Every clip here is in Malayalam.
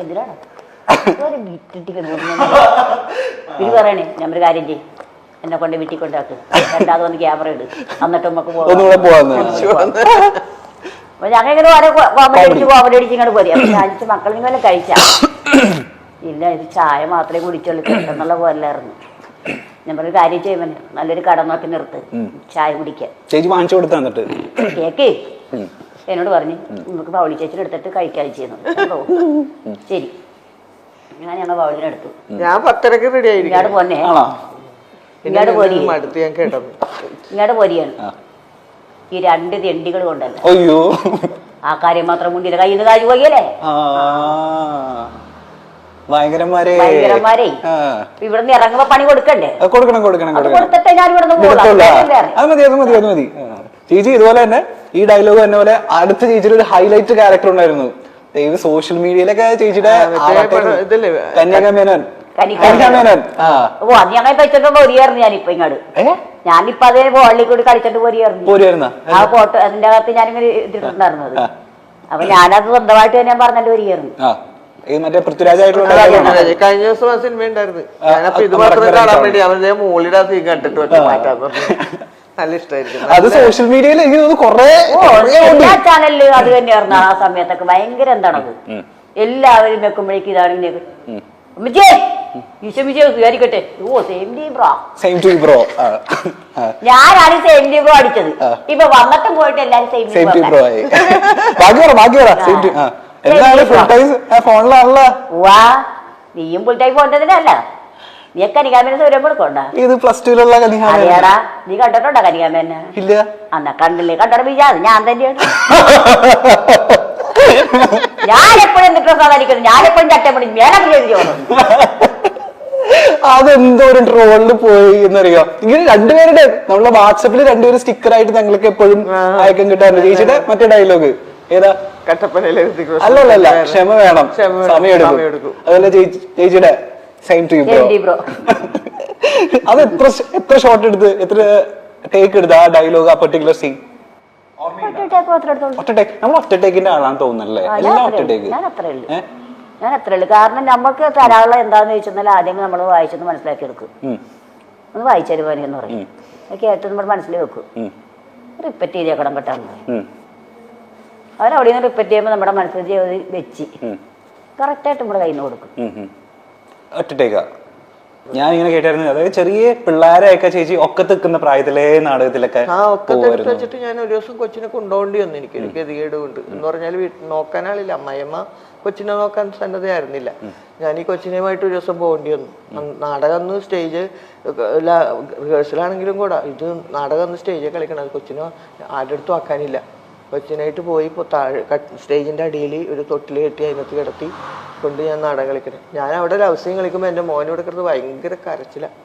എന്തിനാണ് ഇത് പറയണേ ഞാനൊരു കാര്യം ചെയ്യും എന്നെ കൊണ്ട് വീട്ടിൽ കൊണ്ടാക്ക് രണ്ടാമത് വന്ന് ക്യാമറ ഇട് എന്നിട്ട് നമുക്ക് അപ്പൊ ഞങ്ങനെ ഓരോ കോമഡി അടിച്ച് ഇങ്ങോട്ട് പോരി അപ്പൊ ഞാൻ മക്കൾ നിങ്ങൾ കഴിച്ചാ ഇല്ല ഇത് ചായ മാത്രമേ കുടിച്ചുള്ളൂ എന്നുള്ള പോലായിരുന്നു. ഞാൻ പറഞ്ഞ കാര്യം ചെയ്യുമ്പോൾ നല്ലൊരു കട നോക്കി നിർത്ത് ചായ കുടിക്കാൻ കേക്ക് എന്നോട് പറഞ്ഞു നമുക്ക് പൗളി ചേച്ചിനെ എടുത്തിട്ട് കഴിക്കാൻ ചെയ്യുന്നു. ശരി ഞാൻ ഞങ്ങൾ പൗളിനെടുത്തു. ഞാൻ 10:30 റെഡി ആയി ഇങ്ങോട്ട് പോന്നെ ഇങ്ങോട്ട് പോരിയാണ് ഈ 2 തെണ്ടികൾ കൊണ്ടല്ല ആ കാര്യം മാത്രം മുന്നിൽ കയ്യിൽ നിന്ന് കാര്യം പോയല്ലേ ഭയങ്കരന്മാരെ ഇവിടുന്ന് ഇറങ്ങുമ്പോ പണി കൊടുക്കണ്ടേ കൊടുത്തിട്ടേ ഞാൻ ഇവിടുന്ന് മതി. ചേച്ചി ഇതുപോലെ തന്നെ ഈ ഡയലോഗ് തന്നെ പോലെ അടുത്ത ചേച്ചിയുടെ ഒരു ഹൈലൈറ്റ് ക്യാരക്ടർ ഉണ്ടായിരുന്നു സോഷ്യൽ മീഡിയയിലൊക്കെ ചേച്ചിയുടെ കന്യാകമേനോൻ. ഓ അത് ഞങ്ങൾ വെച്ചിട്ട് പോരിയായിരുന്നു ഞാനിപ്പോ ഇങ്ങോട്ട് ഞാനിപ്പോ അതേ ബോളിൽ കൂടി കളിച്ചിട്ട് പോരിയായിരുന്നു ആ ഫോട്ടോ അതിന്റെ അകത്ത് ഞാനിങ്ങനെ ഇട്ടിട്ടുണ്ടായിരുന്നത്. അപ്പൊ ഞാനത് സ്വന്തമായിട്ട് തന്നെ പറഞ്ഞിട്ട് വരികയായിരുന്നു. മറ്റേ പൃഥ്വിരാജായിട്ടുള്ള കഴിഞ്ഞ ദിവസം സിനിമ ഉണ്ടായിരുന്നു. ഞാനപ്പോ ഇത് മാത്രം കാണാൻ വേണ്ടി അവരുടെ മോളിയുടെ സീൻ കണ്ടിട്ട് മാറ്റാൻ നല്ല ഇഷ്ടമായിരിക്കും. അത് സോഷ്യൽ മീഡിയയിൽ എല്ലാ ചാനലിലും അത് തന്നെയായിരുന്നു ആ സമയത്തൊക്കെ ഭയങ്കര എന്താണത് എല്ലാവരും വെക്കുമ്പോഴേക്കും ഇതാണെങ്കിൽ വിചാരിക്കട്ടെ ഓ സെയിം ടു ബ്രോ ഞാനാണ് സെയിം ടു ബ്രോ അടിച്ചത്. ഇപ്പൊ വന്നിട്ടും പോയിട്ട് എല്ലാരും സെയിം ടു ബ്രോ ആയി. വാ നീയും ഫുൾ ടൈം പോണ്ടതിനല്ല നീ കനികാമേനെ സൗരം കൊടുക്കണ്ട. ഇത് +2 അറിയാടാ നീ കണ്ടിട്ടുണ്ടോ കനികാമേനെ? ഇല്ല. അന്നാ കണ്ടില്ലേ കണ്ടോ വിചാരിച്ചത് ഞാൻ തന്നെയാണ്. ഞാനെപ്പോഴും എന്നിട്ടോ സാധാരിക്കുന്നത് ഞാനെപ്പോഴും ചട്ടപ്പണി മേലെ അതെന്തോ ഒരു ട്രോളില് പോയി എന്നറിയോ. ഇങ്ങനെ രണ്ടുപേരുടെ നമ്മളെ വാട്സപ്പിൽ രണ്ടുപേരും സ്റ്റിക്കർ ആയിട്ട് ഞങ്ങൾക്ക് എപ്പോഴും അയക്കം കിട്ടാറുണ്ട്. ചേച്ചിയുടെ മറ്റേ ഡയലോഗ് ഏതാ? അല്ലല്ല ക്ഷമ വേണം സമയം എടുക്കും. അതല്ല ചേച്ചിയുടെ സെയിം ടു ബ്രോ. അത് എത്ര ഷോട്ട് എടുത്ത് എത്ര ടേക്ക് എടുത്ത് ആ ഡയലോഗ് ആ പെർട്ടിക്കുലർ സീൻ? നമ്മൾ ഒറ്റ ടേക്കിന്റെ ആളാണ് തോന്നുന്നല്ലേ? ഞാൻ അത്രേ ഉള്ളു. കാരണം നമുക്ക് തരാനുള്ള എന്താന്ന് ചോദിച്ചാൽ ആദ്യം നമ്മൾ വായിച്ചൊന്ന് മനസ്സിലാക്കി എടുക്കും. ഒന്ന് വായിച്ചാല് പോലെ എന്ന് പറയും കേട്ട് നമ്മൾ മനസ്സിൽ വെക്കും. റിപ്പീറ്റ് ചെയ്തേക്കണം കേട്ടാന്ന് അവരവിടെ നിന്ന് റിപ്പീറ്റ് ചെയ്യുമ്പോൾ നമ്മുടെ മനസ്സിൽ വെച്ച് കറക്റ്റായിട്ട് നമ്മുടെ കയ്യിൽ നിന്ന് കൊടുക്കും. ഒറ്റ ഞാൻ ഇങ്ങനെ കേട്ടായിരുന്നു. അതായത് ചെറിയ പിള്ളേരെയൊക്കെ ചേച്ചി ഒക്കെ നിൽക്കുന്ന പ്രായത്തിലെ നാടകത്തിലൊക്കെ വെച്ചിട്ട് ഞാൻ ഒരു ദിവസം കൊച്ചിനെ കൊണ്ടുപോകേണ്ടി വന്നു. എനിക്ക് ഗതികേട് കൊണ്ട് എന്ന് പറഞ്ഞാൽ നോക്കാൻ ആളില്ല. അമ്മയമ്മ കൊച്ചിനെ നോക്കാൻ സന്നദ്ധയായിരുന്നില്ല. ഞാൻ ഈ കൊച്ചിനെയുമായിട്ട് ഒരു ദിവസം പോകേണ്ടി വന്നു. നാടകം ഒന്ന് സ്റ്റേജ് റിഹേഴ്സലാണെങ്കിലും കൂടെ ഇത് നാടകം ഒന്ന് സ്റ്റേജിൽ കളിക്കണം. കൊച്ചിനെ ആരുടെ അടുത്തും ആക്കാനില്ല. കൊച്ചിനായിട്ട് പോയി ഇപ്പോൾ താഴെ സ്റ്റേജിൻ്റെ അടിയിൽ ഒരു തൊട്ടിൽ കെട്ടി അതിനകത്ത് കിടത്തി കൊണ്ട് ഞാൻ നാടകം കളിക്കണം. ഞാൻ അവിടെ ലവ് സീൻ കളിക്കുമ്പോൾ എൻ്റെ മോനോട് കിടന്ന് ഭയങ്കര കരച്ചിലാണ്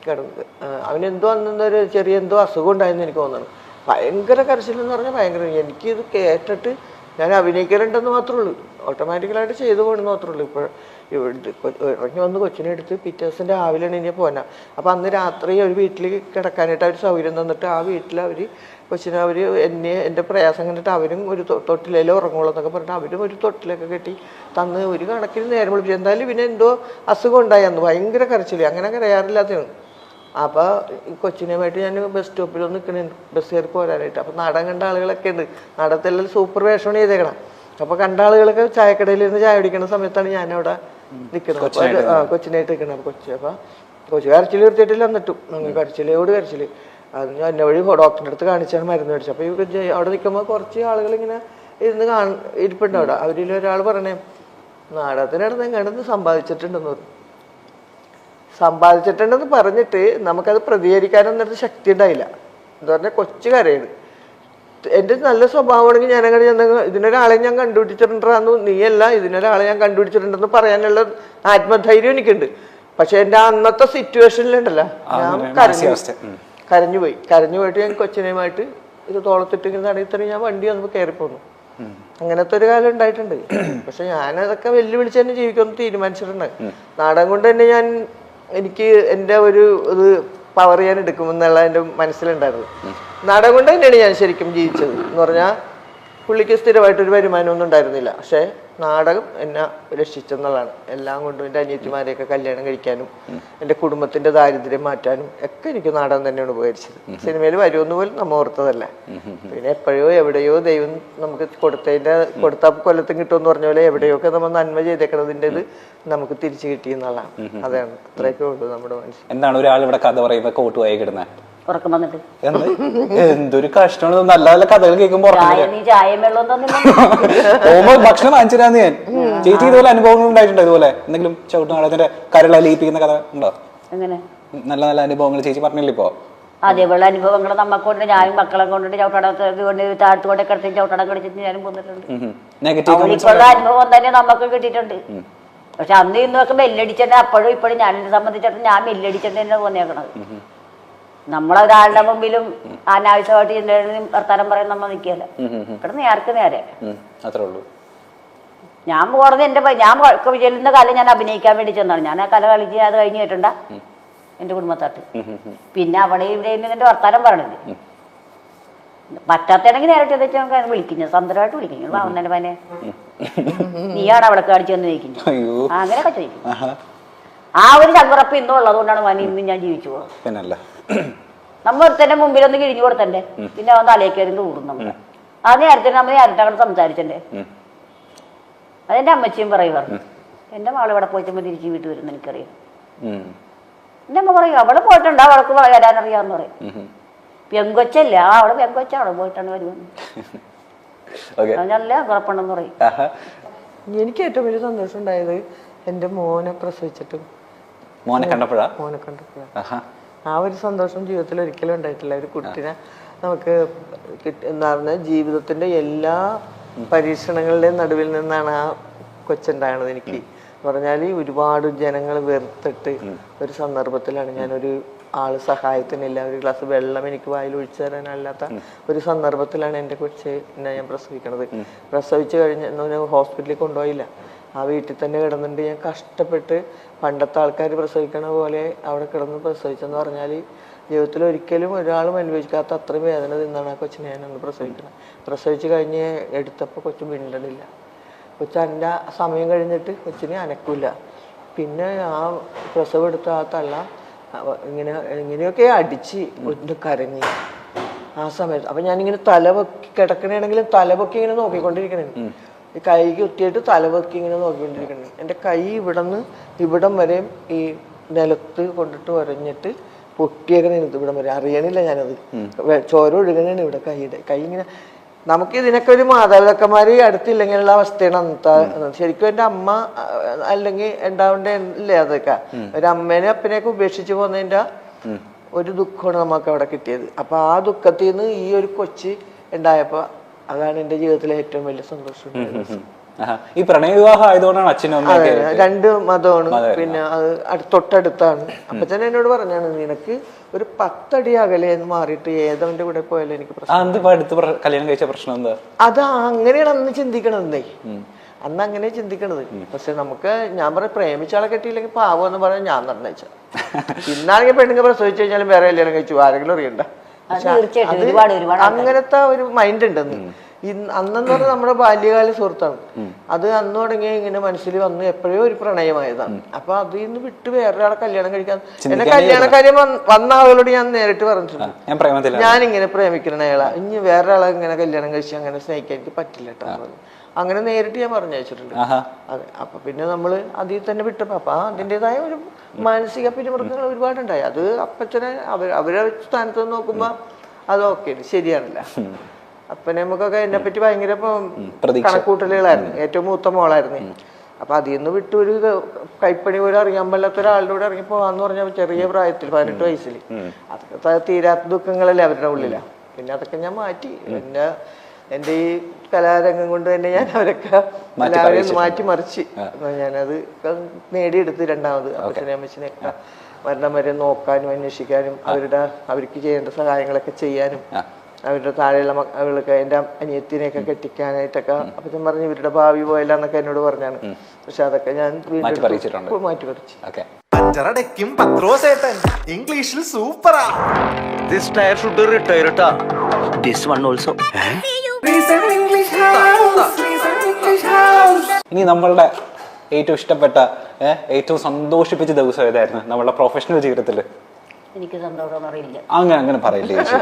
കിടന്നത്. അവനെന്തോ അന്നൊരു ചെറിയ എന്തോ അസുഖം ഉണ്ടായെന്ന് എനിക്ക് തോന്നുന്നു. ഭയങ്കര കരച്ചിലെന്ന് പറഞ്ഞാൽ ഭയങ്കര. എനിക്കിത് കേട്ടിട്ട് ഞാൻ അഭിനയിക്കാറുണ്ടെന്ന് മാത്രമേ ഉള്ളൂ. ഓട്ടോമാറ്റിക്കലായിട്ട് ചെയ്തു പോകണമെന്ന് മാത്രമേ ഉള്ളൂ. ഇപ്പോൾ ഇറങ്ങി വന്ന് കൊച്ചിനെ എടുത്ത് പിറ്റേ ദിവസം രാവിലെയാണ് ഇനി പോനാ. അപ്പം അന്ന് രാത്രി ഒരു വീട്ടിൽ കിടക്കാനായിട്ട് അവർ സൗകര്യം തന്നിട്ട് ആ വീട്ടിൽ അവർ കൊച്ചിനെ എൻ്റെ പ്രയാസം കണ്ടിട്ട് അവരും ഒരു തൊട്ടിലേലോ ഉറങ്ങുള്ളൂ എന്നൊക്കെ പറഞ്ഞിട്ട് അവരും ഒരു തൊട്ടിലൊക്കെ കെട്ടി തന്ന് ഒരു കണക്കിന് നേരം വിളിപ്പിച്ചു. എന്തായാലും പിന്നെ എന്തോ അസുഖം ഉണ്ടായി അന്ന് ഭയങ്കര കരച്ചില്ല. അങ്ങനെ കരയാറില്ലാത്തതാണ്. അപ്പോൾ ഈ കൊച്ചിനുമായിട്ട് ഞാൻ ബസ് സ്റ്റോപ്പിലൊന്ന് നിൽക്കണുണ്ട് ബസ് കയറി പോരാനായിട്ട്. അപ്പോൾ നാടകം കണ്ട ആളുകളൊക്കെ ഉണ്ട്. നാടകത്തിലെല്ലാം സൂപ്പർ വേഷമാണ് ചെയ്തേക്കണം. അപ്പോൾ കണ്ട ആളുകളൊക്കെ ചായക്കടയിൽ നിന്ന് ചായ കുടിക്കുന്ന സമയത്താണ് ഞാനവിടെ നിൽക്കുന്നത്. കൊച്ചിനായിട്ട് നിൽക്കണം. അപ്പോൾ കൊച്ചു കരച്ചിൽ നിർത്തിയിട്ടില്ല. എന്നിട്ടും കരച്ചിലോട് കരച്ചിൽ അത് ഞാൻ എന്നെ വഴി ഡോക്ടറിൻ്റെ അടുത്ത് കാണിച്ചാണ് മരുന്ന് മേടിച്ചത്. അപ്പോൾ ഈ അവിടെ നിൽക്കുമ്പോൾ കുറച്ച് ആളുകൾ ഇങ്ങനെ ഇരുന്ന് ഇരിപ്പുണ്ട് അവിടെ. അവരിൽ ഒരാൾ പറഞ്ഞേ നാടകത്തിനടുത്ത് എങ്ങനെയൊന്ന് സമ്പാദിച്ചിട്ടുണ്ടെന്ന് പറഞ്ഞു. സമ്പാദിച്ചിട്ടുണ്ടെന്ന് പറഞ്ഞിട്ട് നമുക്കത് പ്രതികരിക്കാനൊന്നും ശക്തി ഉണ്ടായില്ല. എന്താ പറഞ്ഞാൽ കൊച്ചു കരയാണ്. എൻ്റെ നല്ല സ്വഭാവമാണെങ്കിൽ ഞാനങ്ങനെ ഇതിനൊരാളെ ഞാൻ കണ്ടുപിടിച്ചിട്ടുണ്ടെന്ന് നീയല്ല ഇതിനൊരാളെ ഞാൻ കണ്ടുപിടിച്ചിട്ടുണ്ടെന്ന് പറയാനുള്ള ആത്മധൈര്യം എനിക്കുണ്ട്. പക്ഷെ എൻ്റെ അന്നത്തെ സിറ്റുവേഷനിലുണ്ടല്ലോ ഞാൻ കരഞ്ഞു പോയിട്ട് ഞാൻ കൊച്ചിനെയുമായിട്ട് ഇത് തോളത്തിട്ട് ഇങ്ങനെ നടത്തി ഞാൻ വണ്ടി വന്നപ്പോൾ കയറിപ്പോന്നു. അങ്ങനത്തെ ഒരു കാലം ഉണ്ടായിട്ടുണ്ട്. പക്ഷെ ഞാനതൊക്കെ വെല്ലുവിളിച്ച് തന്നെ ജീവിക്കുമെന്ന് തീരുമാനിച്ചിട്ടുണ്ട്. നാടകം കൊണ്ട് തന്നെ എനിക്ക് എൻ്റെ ഒരു ഇത് പവർ ചെയ്യാൻ എടുക്കുമെന്നുള്ള എൻ്റെ മനസ്സിലുണ്ടായിരുന്നു. നാടകം കൊണ്ട് തന്നെയാണ് ഞാൻ ശരിക്കും ജീവിച്ചത്. എന്ന് പറഞ്ഞാൽ പുള്ളിക്ക് സ്ഥിരമായിട്ടൊരു വരുമാനമൊന്നും ഉണ്ടായിരുന്നില്ല. പക്ഷേ നാടകം എന്നെ രക്ഷിച്ചെന്നുള്ളതാണ്. എല്ലാം കൊണ്ടും എൻ്റെ അനിയത്തിമാരെയൊക്കെ കല്യാണം കഴിക്കാനും എൻ്റെ കുടുംബത്തിൻ്റെ ദാരിദ്ര്യം മാറ്റാനും ഒക്കെ എനിക്ക് നാടകം തന്നെയാണ് ഉപകരിച്ചത്. സിനിമയിൽ വരുമെന്ന് പോലും നമ്മൾ ഓർത്തതല്ല. പിന്നെ എപ്പോഴോ എവിടെയോ ദൈവം നമുക്ക് കൊടുത്ത കൊല്ലത്തും കിട്ടുമെന്ന് പറഞ്ഞ പോലെ എവിടെയൊക്കെ നമ്മൾ നന്മ ചെയ്തേക്കണതിൻ്റെ ഇത് നമുക്ക് തിരിച്ചു കിട്ടിയെന്നുള്ളതാണ്. അതാണ് അത്രയൊക്കെ ഉള്ളൂ നമ്മുടെ മനസ്സിൽ. എന്താണ് ഒരാൾ ഇവിടെ കഥ പറയുമ്പോ കോട്ട് പോയി കിടന്നത്? ഉറക്കം വന്നിട്ട് എന്തൊരു കഷ്ടമാണ്. നല്ല നല്ല കഥകൾ കേൾക്കുമ്പോ ഭക്ഷണം വാങ്ങിച്ചിരാന്ന് ഞാൻ. ചേച്ചി ഇതുപോലെ അനുഭവങ്ങൾ ഉണ്ടായിട്ടുണ്ടോ? ഇതുപോലെ എന്തെങ്കിലും ചവിട്ടുനാടകത്തിന്റെ കരള ലയിപ്പിക്കുന്ന കഥ ഉണ്ടോ? എങ്ങനെ നല്ല നല്ല അനുഭവങ്ങൾ ചേച്ചി പറഞ്ഞില്ലേ ഇപ്പൊ? അതേപോലെ അനുഭവങ്ങൾ നമ്മക്ക് കൊണ്ട് ഞാനും മക്കളെ കൊണ്ടിട്ട് ചവിട്ടടത്ത് കൊണ്ട് താഴത്തുകൊണ്ടൊക്കെ കിടത്തി ചവിട്ടടം കടിച്ചിട്ട് ഞാനും കൊന്നിട്ടുണ്ട്. ഇപ്പോഴുള്ള അനുഭവം തന്നെ നമുക്ക് കിട്ടിയിട്ടുണ്ട്. പക്ഷെ അന്ന് ഇന്നൊക്കെ മെല്ലടിച്ചിട്ട് അപ്പോഴും ഇപ്പോഴും ഞാനെന്നെ സംബന്ധിച്ചിടത്തോളം ഞാൻ മെല്ലടിച്ചിട്ട് തന്നെ തോന്നിയേക്കണത്. നമ്മളൊരാളുടെ മുമ്പിലും അനാവശ്യമായിട്ട് എന്തെങ്കിലും വർത്താനം പറയാൻ നമ്മൾ നിൽക്കില്ല. ഇവിടെ നേർക്ക് നേരെ അത്രേ ഉള്ളൂ. ഞാൻ പോണത് ഞാൻ ചെല്ലുന്ന കാലം ഞാൻ അഭിനയിക്കാൻ വേണ്ടി ചെന്നാണ്. ഞാൻ ആ കല കളിച്ച് അത് കഴിഞ്ഞ് കേട്ടുണ്ട എൻ്റെ കുടുംബത്താട്ട്. പിന്നെ അവിടെ ഇവിടെ എൻ്റെ വർത്താനം പറയണത് പറ്റാത്തണെങ്കിൽ നേരിട്ട് വെച്ചാൽ നമുക്ക് വിളിക്കും. സ്വന്തമായിട്ട് വിളിക്കും. അവന്നെ പനെ നീയാണ് അവിടെ കാണിച്ചു വന്ന് ചോദിക്കുന്നത്. അങ്ങനെയൊക്കെ ചോദിക്കും. ആ ഒരു ചങ്കുറപ്പ് ഇന്നും ഉള്ളത് കൊണ്ടാണ് മന ഇന്നും ഞാൻ ജീവിച്ചു പോകുന്നത്. നമ്മ ഒരുത്തന്റെ മുമ്പിലൊന്ന് കിഴിഞ്ഞു കൊടുത്തണ്ടേ, പിന്നെ അവൻ തലയിൽ കൂടും. നമ്മൾ ആ നേരത്തിന് നമ്മൾ നേരിട്ട് അങ്ങോട്ട് സംസാരിച്ചണ്ടേ. അതെന്റെ അമ്മച്ചിയും പറയും പറഞ്ഞു, എന്റെ മകൾ ഇവിടെ പോയിട്ട് തിരിച്ച് വീട്ടിൽ വരുന്ന എനിക്കറിയാം. എന്റെ അമ്മ പറയും അവിടെ പോയിട്ടുണ്ട്, അവൾക്ക് വരാനറിയാന്ന് പറയും. പെങ്കൊച്ചല്ലേ, ആ അവിടെ പെങ്കൊച്ച അവിടെ പോയിട്ടാണ് വരുമെന്ന്. നല്ല കുഴപ്പമുണ്ടെന്ന് പറയും. എനിക്ക് ഏറ്റവും വലിയ സന്തോഷം ഉണ്ടായത് എൻ്റെ മോനെ പ്രസവിച്ചിട്ട് മോനെ കണ്ടപ്പോഴാ. ആ ഒരു സന്തോഷം ജീവിതത്തിൽ ഒരിക്കലും ഉണ്ടായിട്ടില്ല. ഒരു കുട്ടിനെ നമുക്ക് എന്താ പറഞ്ഞാൽ ജീവിതത്തിന്റെ എല്ലാ പരീക്ഷണങ്ങളുടെയും നടുവിൽ നിന്നാണ് ആ കൊച്ചുണ്ടായത്. എനിക്ക് പറഞ്ഞാൽ ഒരുപാട് ജനങ്ങൾ വെറുത്തിട്ട് ഒരു സന്ദർഭത്തിലാണ് ഞാനൊരു ആള് സഹായത്തിനില്ല, ഒരു ഗ്ലാസ് വെള്ളം എനിക്ക് വായിൽ ഒഴിച്ചു തരാനല്ലാത്ത ഒരു സന്ദർഭത്തിലാണ് എൻ്റെ കൊച്ചിനെ ഞാൻ പ്രസവിക്കണത്. പ്രസവിച്ചു കഴിഞ്ഞ ഹോസ്പിറ്റലിൽ കൊണ്ടുപോയില്ല, ആ വീട്ടിൽ തന്നെ കിടന്നിട്ട് ഞാൻ കഷ്ടപ്പെട്ട് പണ്ടത്തെ ആൾക്കാർ പ്രസവിക്കണ പോലെ അവിടെ കിടന്ന് പ്രസവിച്ചെന്ന് പറഞ്ഞാൽ ജീവിതത്തിൽ ഒരിക്കലും ഒരാളും അനുഭവിക്കാത്ത അത്രയും വേദന നിന്നാണ് ആ കൊച്ചിനെ ഞാനൊന്ന് പ്രസവിക്കണം. പ്രസവിച്ച് കഴിഞ്ഞ് എടുത്തപ്പോൾ കൊച്ചു മിണ്ടണില്ല. കൊച്ചൻ്റെ സമയം കഴിഞ്ഞിട്ട് കൊച്ചിനെ അനക്കില്ല. പിന്നെ ആ പ്രസവം എടുത്ത ആ തള്ള ഇങ്ങനെയൊക്കെ അടിച്ച് ഒന്ന് കരഞ്ഞി ആ സമയത്ത്. അപ്പം ഞാനിങ്ങനെ തലപൊക്കി കിടക്കണമെങ്കിലും തലപൊക്കി ഇങ്ങനെ നോക്കിക്കൊണ്ടിരിക്കണേ, ഈ കൈ കുത്തിയിട്ട് തലപൊക്കി ഇങ്ങനെ നോക്കിക്കൊണ്ടിരിക്കണം. എൻ്റെ കൈ ഇവിടം വരെയും ഈ നിലത്ത് കൊണ്ടിട്ട് ഉരഞ്ഞിട്ട് പൊട്ടിയേക്കണ ഇവിടം വരെ അറിയണില്ല ഞാനത്. ചോര ഒഴുകണാണ് ഇവിടെ കൈയുടെ. കൈ ഇങ്ങനെ നമുക്ക് ഇതിനൊക്കെ ഒരു മാതാപിതാക്കന്മാര് അടുത്തില്ലെങ്കിലുള്ള അവസ്ഥയാണ് അന്നത്തെ. ശരിക്കും എൻ്റെ അമ്മ അല്ലെങ്കിൽ ഉണ്ടാവണ്ടേ അതൊക്കെ. ഒരു അമ്മേനെ അപ്പനെയൊക്കെ ഉപേക്ഷിച്ച് പോകുന്നതിൻ്റെ ഒരു ദുഃഖമാണ് നമുക്ക് അവിടെ കിട്ടിയത്. അപ്പൊ ആ ദുഃഖത്തിൽ നിന്ന് ഈ ഒരു കൊച്ചി ഉണ്ടായപ്പോ അതാണ് എൻ്റെ ജീവിതത്തിലെ ഏറ്റവും വലിയ സന്തോഷം. ഈ പ്രണയ വിവാഹം ആയതുകൊണ്ടാണ് അച്ഛനും രണ്ട് മതമാണ്, പിന്നെ അത് തൊട്ടടുത്താണ്. അപ്പച്ചൻ എന്നോട് പറഞ്ഞാണ്, നിനക്ക് ഒരു 10 അടി അകലെ എന്ന് മാറിയിട്ട് ഏതവന്റെ കൂടെ പോയാലും എനിക്ക് കല്യാണം കഴിച്ച പ്രശ്നം എന്താ? അത് അങ്ങനെയാണ് അന്ന് ചിന്തിക്കണതേ, അന്ന് അങ്ങനെ ചിന്തിക്കണത്. പക്ഷെ നമുക്ക് ഞാൻ പറയാം, പ്രേമിച്ച ആളെ കെട്ടിയില്ലെങ്കിൽ പാവം എന്ന് പറയാൻ ഞാൻ നിർണ്ണയിച്ച. ഇന്നാണെങ്കിൽ പെണ്ണുങ്ങൾ പ്രസവിച്ചു കഴിഞ്ഞാലും വേറെ കല്യാണം കഴിച്ചു ആരെങ്കിലും അറിയണ്ട. അങ്ങനത്തെ ഒരു മൈൻഡ് ഉണ്ടെന്ന്. അന്നെന്ന് പറഞ്ഞാൽ നമ്മുടെ ബാല്യകാല സുഹൃത്താണ്. അത് അന്ന് തുടങ്ങി ഇങ്ങനെ മനസ്സിൽ വന്ന് എപ്പോഴോ ഒരു പ്രണയമായതാണ്. അപ്പൊ അതിൽ നിന്ന് വിട്ട് വേറൊരാളെ കല്യാണം കഴിക്കാൻ എന്നെ കല്യാണക്കാര്യം വന്ന ആളുകളോട് ഞാൻ നേരിട്ട് പറഞ്ഞിട്ടുണ്ട്, ഞാനിങ്ങനെ പ്രേമിക്കുന്ന അയാളാ, ഇനി വേറൊരാളെ ഇങ്ങനെ കല്യാണം കഴിച്ച് അങ്ങനെ സ്നേഹിക്കാൻ എനിക്ക് പറ്റില്ല കേട്ടോ. അങ്ങനെ നേരിട്ട് ഞാൻ പറഞ്ഞയച്ചിട്ടുണ്ട്. അതെ, അപ്പൊ പിന്നെ നമ്മള് അതിൽ തന്നെ വിട്ടപ്പോ അപ്പൊ അതിൻ്റെതായ ഒരു മാനസിക പിരിമുറുക്കങ്ങൾ ഒരുപാടുണ്ടായി. അത് അപ്പച്ചനെ അവരെ സ്ഥാനത്ത് നോക്കുമ്പോ അത് ഓക്കെ ശരിയാണല്ല. അപ്പൊ നമുക്കൊക്കെ എന്നെ പറ്റി ഭയങ്കര കണക്കൂട്ടലുകളായിരുന്നു. ഏറ്റവും മൂത്ത മോളായിരുന്നു. അപ്പൊ അതിൽ നിന്ന് വിട്ട് ഒരു കൈപ്പണി പോലും അറിയാൻ പാടില്ലാത്ത ഒരാളുടെ കൂടെ ഇറങ്ങി പോവാന്ന് പറഞ്ഞ ചെറിയ പ്രായത്തിൽ 18 വയസ്സിൽ അതൊക്കെ തീരാത്ത ദുഃഖങ്ങളല്ലേ അവരുടെ ഉള്ളിലാ. പിന്നെ അതൊക്കെ ഞാൻ മാറ്റി. എൻ്റെ ഈ കലാരംഗം കൊണ്ട് തന്നെ ഞാൻ അവരൊക്കെ എല്ലാവരെയും മാറ്റിമറിച്ച് ഞാനത് നേടിയെടുത്ത്. രണ്ടാമത് അപ്പച്ചനെ അമ്മച്ചനെയൊക്കെ മരണം വരെ നോക്കാനും അന്വേഷിക്കാനും അവർക്ക് ചെയ്യേണ്ട സഹായങ്ങളൊക്കെ ചെയ്യാനും അവരുടെ താഴെയുള്ള അവൾക്ക് എൻ്റെ അനിയത്തിനെയൊക്കെ കെട്ടിക്കാനായിട്ടൊക്കെ അപ്പച്ചൻ പറഞ്ഞു ഇവരുടെ ഭാവി പോയല്ല എന്നൊക്കെ എന്നോട് പറഞ്ഞാണ്. പക്ഷെ അതൊക്കെ ഞാൻ മാറ്റി പറിച്ചു. ഇംഗ്ലീഷിൽ സൂപ്പറാ. This tire should retire ta. This one also. English house. ഇനി നമ്മളുടെ ഏറ്റവും ഇഷ്ടപ്പെട്ട ഏറ്റവും സന്തോഷിപ്പിച്ച ദിവസം ഏതായിരുന്നു നമ്മളുടെ പ്രൊഫഷണൽ ജീവിതത്തിൽ? എനിക്ക് സന്തോഷം അറിയില്ല. അങ്ങനെ പറയില്ലേ ചേച്ചി?